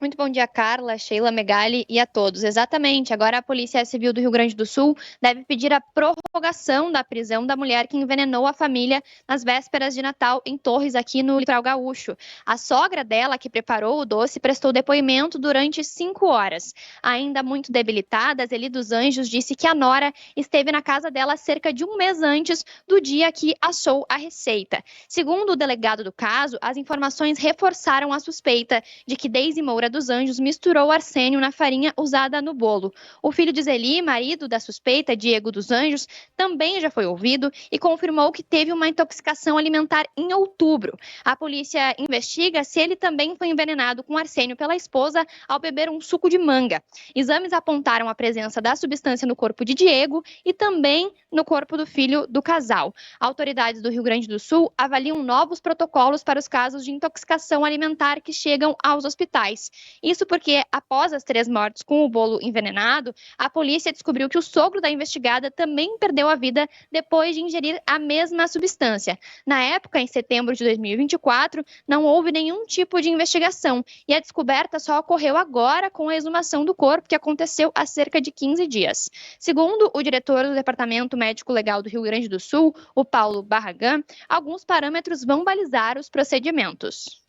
[SPEAKER 17] Muito bom dia, Carla, Sheila, Megali e a todos. Exatamente, agora a Polícia Civil do Rio Grande do Sul deve pedir a prorrogação da prisão da mulher que envenenou a família nas vésperas de Natal em Torres, aqui no Litoral Gaúcho. A sogra dela, que preparou o doce, prestou depoimento durante 5 horas. Ainda muito debilitada, a Zeli dos Anjos disse que a nora esteve na casa dela cerca de um mês antes do dia que achou a receita. Segundo o delegado do caso, as informações reforçaram a suspeita de que Deise Moura dos Anjos misturou arsênio na farinha usada no bolo. O filho de Zeli, marido da suspeita, Diego dos Anjos, também já foi ouvido e confirmou que teve uma intoxicação alimentar em outubro. A polícia investiga se ele também foi envenenado com arsênio pela esposa ao beber um suco de manga. Exames apontaram a presença da substância no corpo de Diego e também no corpo do filho do casal. Autoridades do Rio Grande do Sul avaliam novos protocolos para os casos de intoxicação alimentar que chegam aos hospitais. Isso porque, após as 3 mortes com o bolo envenenado, a polícia descobriu que o sogro da investigada também perdeu a vida depois de ingerir a mesma substância. Na época, em setembro de 2024, não houve nenhum tipo de investigação e a descoberta só ocorreu agora com a exumação do corpo, que aconteceu há cerca de 15 dias. Segundo o diretor do Departamento Médico Legal do Rio Grande do Sul, o Paulo Barragan, alguns parâmetros vão balizar os procedimentos.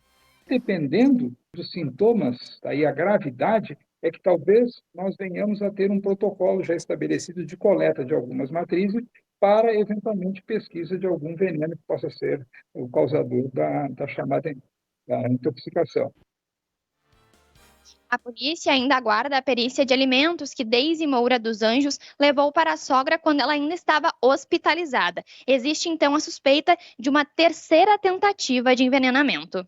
[SPEAKER 18] Dependendo dos sintomas, aí a gravidade, é que talvez nós venhamos a ter um protocolo já estabelecido de coleta de algumas matrizes para, eventualmente, pesquisa de algum veneno que possa ser o causador da chamada da intoxicação.
[SPEAKER 17] A polícia ainda aguarda a perícia de alimentos que Deise Moura dos Anjos levou para a sogra quando ela ainda estava hospitalizada. Existe, então, a suspeita de uma terceira tentativa de envenenamento.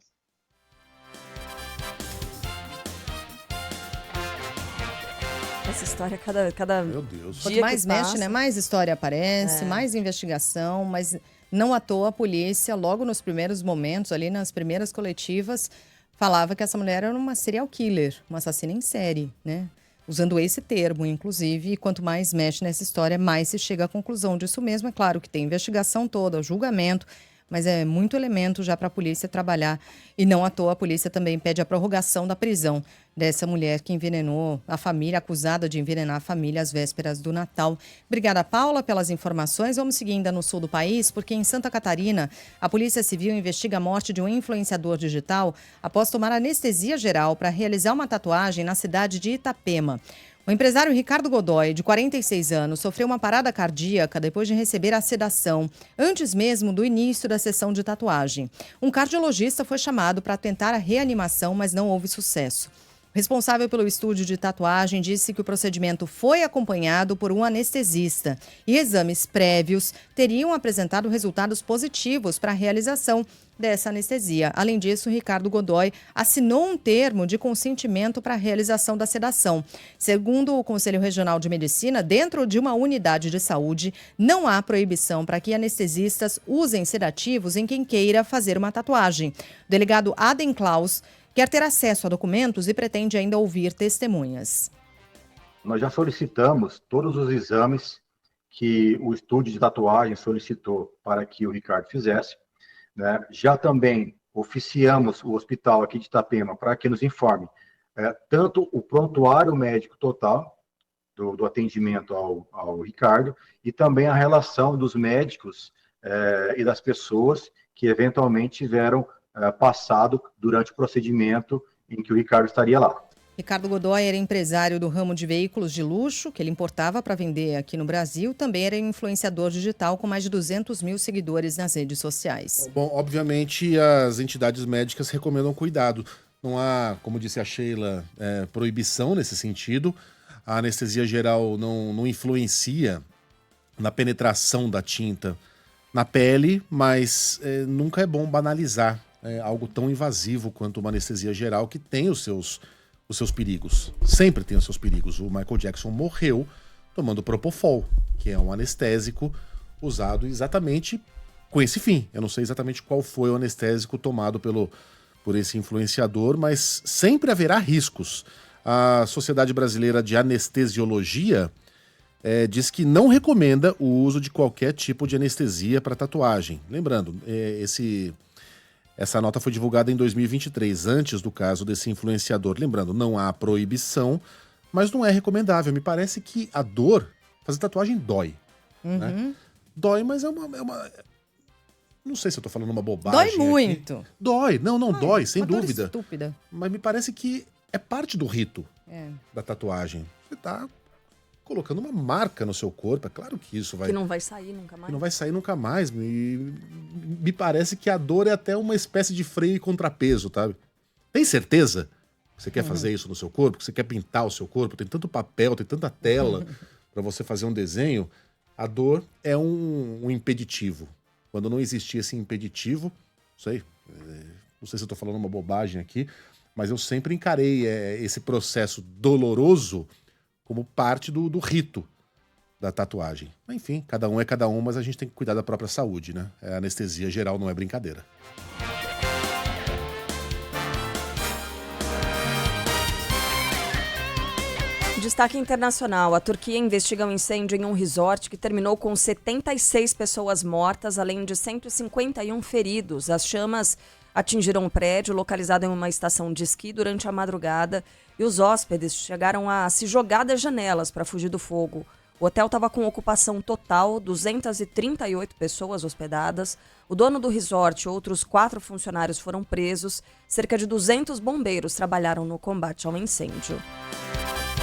[SPEAKER 1] Essa história, cada
[SPEAKER 4] Meu Deus.
[SPEAKER 3] Quanto
[SPEAKER 1] dia
[SPEAKER 3] mais
[SPEAKER 1] que
[SPEAKER 3] mexe,
[SPEAKER 1] passa,
[SPEAKER 3] né? Mais história aparece, mais investigação, mas não à toa a polícia, logo nos primeiros momentos, ali nas primeiras coletivas, falava que essa mulher era uma serial killer, uma assassina em série, né? Usando esse termo, inclusive, e quanto mais mexe nessa história, mais se chega à conclusão disso mesmo. É claro que tem investigação toda, julgamento, mas é muito elemento já para a polícia trabalhar. E não à toa a polícia também pede a prorrogação da prisão dessa mulher que envenenou a família, acusada de envenenar a família às vésperas do Natal. Obrigada, Paula, pelas informações. Vamos seguir ainda no sul do país, porque em Santa Catarina, a Polícia Civil investiga a morte de um influenciador digital após tomar anestesia geral para realizar uma tatuagem na cidade de Itapema. O empresário Ricardo Godoy, de 46 anos, sofreu uma parada cardíaca depois de receber a sedação, antes mesmo do início da sessão de tatuagem. Um cardiologista foi chamado para tentar a reanimação, mas não houve sucesso. O responsável pelo estúdio de tatuagem disse que o procedimento foi acompanhado por um anestesista e exames prévios teriam apresentado resultados positivos para a realização dessa anestesia. Além disso, Ricardo Godoy assinou um termo de consentimento para a realização da sedação. Segundo o Conselho Regional de Medicina, dentro de uma unidade de saúde, não há proibição para que anestesistas usem sedativos em quem queira fazer uma tatuagem. O delegado Adem Klaus quer ter acesso a documentos e pretende ainda ouvir testemunhas.
[SPEAKER 19] Nós já solicitamos todos os exames que o estúdio de tatuagem solicitou para que o Ricardo fizesse, né? Já também oficiamos o hospital aqui de Itapema para que nos informe tanto o prontuário médico total do atendimento ao Ricardo e também a relação dos médicos e das pessoas que eventualmente tiveram passado durante o procedimento em que o Ricardo estaria lá.
[SPEAKER 3] Ricardo Godoy era empresário do ramo de veículos de luxo, que ele importava para vender aqui no Brasil. Também era influenciador digital com mais de 200 mil seguidores nas redes sociais.
[SPEAKER 4] Bom, obviamente as entidades médicas recomendam cuidado. Não há, como disse a Sheila, proibição nesse sentido. A anestesia geral não influencia na penetração da tinta na pele, mas nunca é bom banalizar algo tão invasivo quanto uma anestesia geral, que tem os seus perigos. Sempre tem os seus perigos. O Michael Jackson morreu tomando Propofol, que é um anestésico usado exatamente com esse fim. Eu não sei exatamente qual foi o anestésico tomado por esse influenciador, mas sempre haverá riscos. A Sociedade Brasileira de Anestesiologia diz que não recomenda o uso de qualquer tipo de anestesia para tatuagem. Lembrando, Essa nota foi divulgada em 2023, antes do caso desse influenciador. Lembrando, não há proibição, mas não é recomendável. Me parece que a dor, fazer tatuagem dói. Né? Dói, mas é uma... Não sei se eu tô falando uma bobagem.
[SPEAKER 3] Dói muito.
[SPEAKER 4] Aqui. Dói, dói, sem dúvida.
[SPEAKER 3] Estúpida.
[SPEAKER 4] Mas me parece que é parte do rito da tatuagem. Você tá colocando uma marca no seu corpo, é claro que isso vai...
[SPEAKER 1] Que não vai sair nunca mais.
[SPEAKER 4] Que não vai sair nunca mais. Me parece que a dor é até uma espécie de freio e contrapeso, sabe? Tem certeza que você quer fazer isso no seu corpo? Que você quer pintar o seu corpo? Tem tanto papel, tem tanta tela para você fazer um desenho. A dor é um impeditivo. Quando não existia esse impeditivo, não sei se eu tô falando uma bobagem aqui, mas eu sempre encarei esse processo doloroso como parte do rito da tatuagem. Enfim, cada um é cada um, mas a gente tem que cuidar da própria saúde, né? A anestesia geral não é brincadeira.
[SPEAKER 1] Destaque internacional. A Turquia investiga um incêndio em um resort que terminou com 76 pessoas mortas, além de 151 feridos. As chamas atingiram um prédio localizado em uma estação de esqui durante a madrugada e os hóspedes chegaram a se jogar das janelas para fugir do fogo. O hotel estava com ocupação total, 238 pessoas hospedadas. O dono do resort e outros 4 funcionários foram presos. Cerca de 200 bombeiros trabalharam no combate ao incêndio.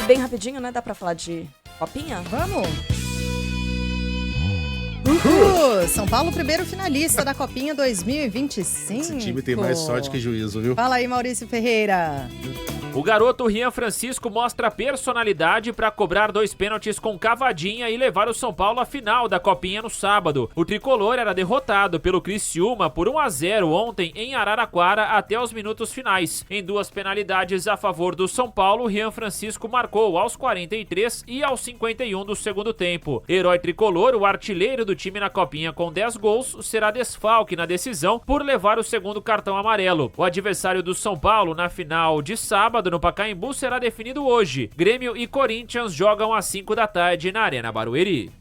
[SPEAKER 1] Bem rapidinho, né? Dá pra falar de copinha?
[SPEAKER 3] Vamos! São Paulo, primeiro finalista da Copinha 2025.
[SPEAKER 4] Esse time tem mais sorte que juízo, viu?
[SPEAKER 3] Fala aí, Maurício Ferreira.
[SPEAKER 20] O garoto Rian Francisco mostra personalidade para cobrar 2 pênaltis com cavadinha e levar o São Paulo à final da Copinha no sábado. O tricolor era derrotado pelo Criciúma por 1-0 ontem em Araraquara até os minutos finais. Em 2 penalidades a favor do São Paulo, Rian Francisco marcou aos 43 e aos 51 do segundo tempo. Herói tricolor, o artilheiro do time na Copinha com 10 gols, será desfalque na decisão por levar o segundo cartão amarelo. O adversário do São Paulo na final de sábado no Pacaembu será definido hoje. Grêmio e Corinthians jogam às 5 da tarde na Arena Barueri.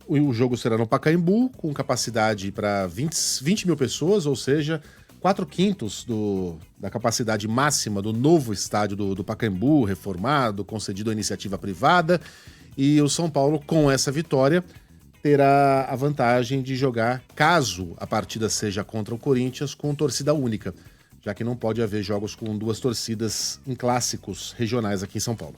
[SPEAKER 4] O jogo será no Pacaembu, com capacidade para 20 mil pessoas, ou seja, 4/5 da capacidade máxima do novo estádio do Pacaembu, reformado, concedido à iniciativa privada. E o São Paulo, com essa vitória, terá a vantagem de jogar, caso a partida seja contra o Corinthians, com torcida única, já que não pode haver jogos com 2 torcidas em clássicos regionais aqui em São Paulo.